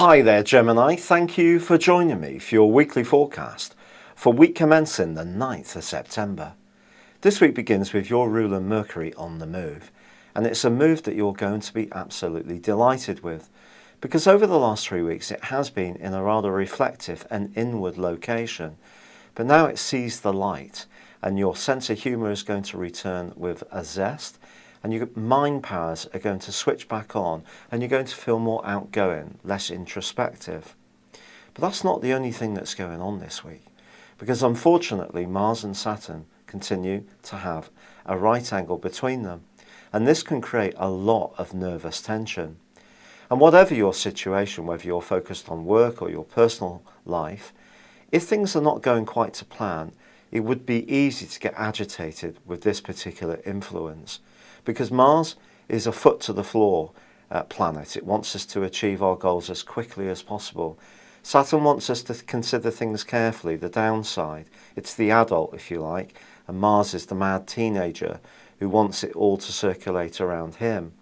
Hi there, Gemini. Thank you for joining me for your weekly forecast for week commencing the 9th of September. This week begins with your ruler Mercury on the move, and it's a move that you're going to be absolutely delighted with, because over the last 3 weeks it has been in a rather reflective and inward location, but now it sees the light, and your sense of humour is going to return with a zest, and your mind powers are going to switch back on, and you're going to feel more outgoing, less introspective. But that's not the only thing that's going on this week, because unfortunately Mars and Saturn continue to have a right angle between them, and this can create a lot of nervous tension. And whatever your situation, whether you're focused on work or your personal life, if things are not going quite to plan, it would be easy to get agitated with this particular influence, because Mars is a foot to the floor planet. It wants us to achieve our goals as quickly as possible. Saturn wants us to consider things carefully, the downside. It's the adult, if you like, and Mars is the mad teenager who wants it all to circulate around him.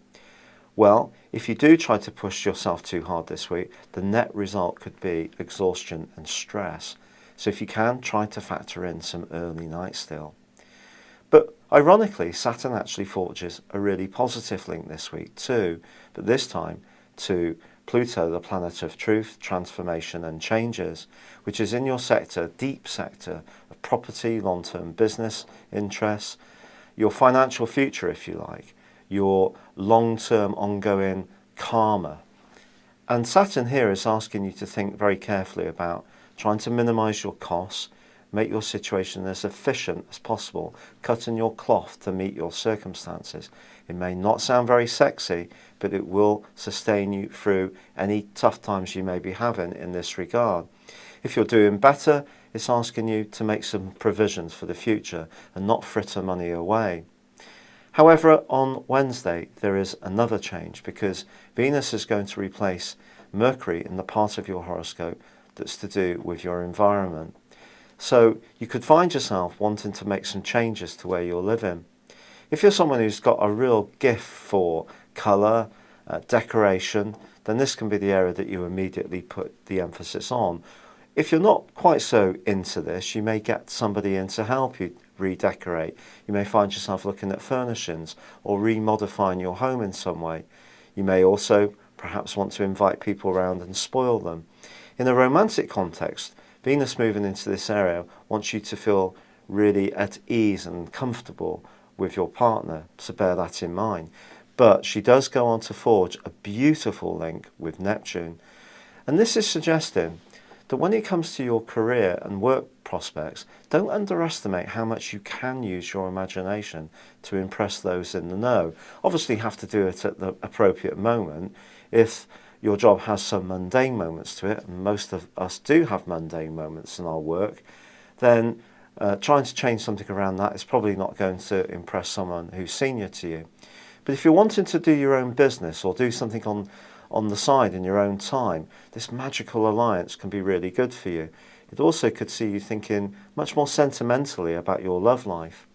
Well, if you do try to push yourself too hard this week, the net result could be exhaustion and stress. So if you can, try to factor in some early nights still. But ironically, Saturn actually forges a really positive link this week too, but this time to Pluto, the planet of truth, transformation and changes, which is in your sector, deep sector of property, long-term business interests, your financial future, if you like, your long-term ongoing karma. And Saturn here is asking you to think very carefully about trying to minimize your costs, make your situation as efficient as possible, cutting your cloth to meet your circumstances. It may not sound very sexy, but it will sustain you through any tough times you may be having in this regard. If you're doing better, it's asking you to make some provisions for the future and not fritter money away. However, on Wednesday there is another change, because Venus is going to replace Mercury in the part of your horoscope that's to do with your environment. So you could find yourself wanting to make some changes to where you're living. If you're someone who's got a real gift for colour, decoration, then this can be the area that you immediately put the emphasis on. If you're not quite so into this, you may get somebody in to help you redecorate. You may find yourself looking at furnishings or remodifying your home in some way. You may also perhaps want to invite people around and spoil them. In a romantic context, Venus moving into this area wants you to feel really at ease and comfortable with your partner, so bear that in mind. But she does go on to forge a beautiful link with Neptune. And this is suggesting that when it comes to your career and work prospects, don't underestimate how much you can use your imagination to impress those in the know. Obviously you have to do it at the appropriate moment. If your job has some mundane moments to it, and most of us do have mundane moments in our work, then trying to change something around that is probably not going to impress someone who's senior to you. But if you're wanting to do your own business or do something on the side in your own time, this magical alliance can be really good for you. It also could see you thinking much more sentimentally about your love life.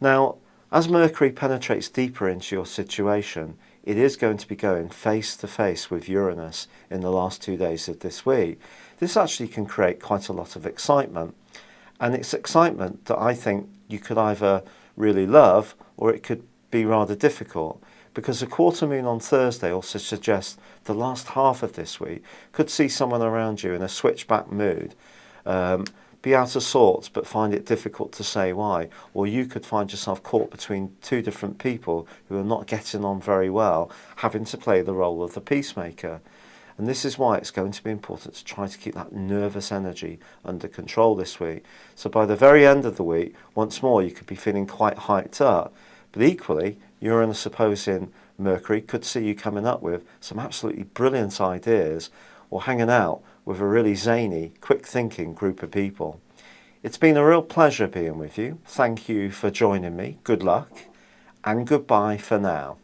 Now, as Mercury penetrates deeper into your situation, it is going to be going face to face with Uranus in the last 2 days of this week. This actually can create quite a lot of excitement. And it's excitement that I think you could either really love, or it could be rather difficult, because a quarter moon on Thursday also suggests the last half of this week could see someone around you in a switchback mood, be out of sorts but find it difficult to say why, or you could find yourself caught between two different people who are not getting on very well, having to play the role of the peacemaker. And this is why it's going to be important to try to keep that nervous energy under control this week. So by the very end of the week, once more, you could be feeling quite hyped up. But equally, Uranus opposing Mercury could see you coming up with some absolutely brilliant ideas, or hanging out with a really zany, quick-thinking group of people. It's been a real pleasure being with you. Thank you for joining me. Good luck, and goodbye for now.